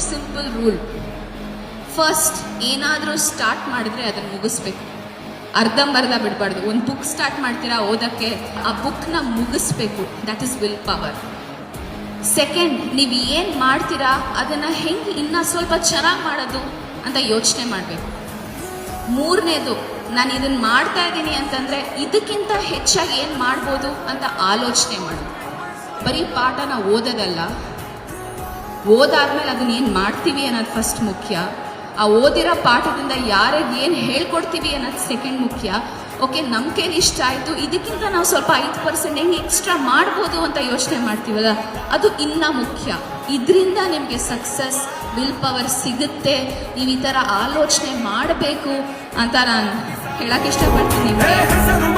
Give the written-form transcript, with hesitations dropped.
Simple rule. First ಏನಾದರೂ start ಮಾಡಿದ್ರೆ ಅದನ್ನು ಮುಗಿಸ್ಬೇಕು, ಅರ್ಧಂಬರ್ಧ ಬಿಡಬಾರ್ದು. ಒಂದು ಬುಕ್ ಸ್ಟಾರ್ಟ್ ಮಾಡ್ತೀರಾ ಓದೋಕ್ಕೆ, ಆ ಬುಕ್ನ ಮುಗಿಸ್ಬೇಕು. That is will power. Second, ನೀವು ಏನು ಮಾಡ್ತೀರಾ ಅದನ್ನು ಹೆಂಗೆ ಇನ್ನೂ ಸ್ವಲ್ಪ ಚೆನ್ನಾಗಿ ಮಾಡೋದು ಅಂತ ಯೋಚನೆ ಮಾಡಬೇಕು. ಮೂರನೇದು, ನಾನು ಇದನ್ನು ಮಾಡ್ತಾ ಇದ್ದೀನಿ ಅಂತಂದರೆ ಇದಕ್ಕಿಂತ ಹೆಚ್ಚಾಗಿ ಏನು ಮಾಡ್ಬೋದು ಅಂತ ಆಲೋಚನೆ ಮಾಡೋದು. ಬರೀ ಪಾಠನ ಓದೋದಲ್ಲ, ಓದಾದ್ಮೇಲೆ ಅದನ್ನ ಏನು ಮಾಡ್ತೀವಿ ಅನ್ನೋದು ಫಸ್ಟ್ ಮುಖ್ಯ. ಆ ಓದಿರೋ ಪಾಠದಿಂದ ಯಾರಿಗೆ ಏನು ಹೇಳ್ಕೊಡ್ತೀವಿ ಅನ್ನೋದು ಸೆಕೆಂಡ್ ಮುಖ್ಯ. ಓಕೆ, ನಮ್ಮ ಕೈಲಿ ಇಷ್ಟ ಆಯಿತು, ಇದಕ್ಕಿಂತ ನಾವು ಸ್ವಲ್ಪ 5% ಹೆಂಗೆ ಎಕ್ಸ್ಟ್ರಾ ಮಾಡ್ಬೋದು ಅಂತ ಯೋಚನೆ ಮಾಡ್ತೀವಲ್ಲ, ಅದು ಇನ್ನೂ ಮುಖ್ಯ. ಇದರಿಂದ ನಿಮಗೆ ಸಕ್ಸಸ್, ವಿಲ್ ಪವರ್ ಸಿಗುತ್ತೆ. ನೀವು ಈ ಥರ ಆಲೋಚನೆ ಮಾಡಬೇಕು ಅಂತ ನಾನು ಹೇಳಕ್ಕೆ ಇಷ್ಟಪಡ್ತೀನಿ ನಿಮಗೆ. ಹೆಸರು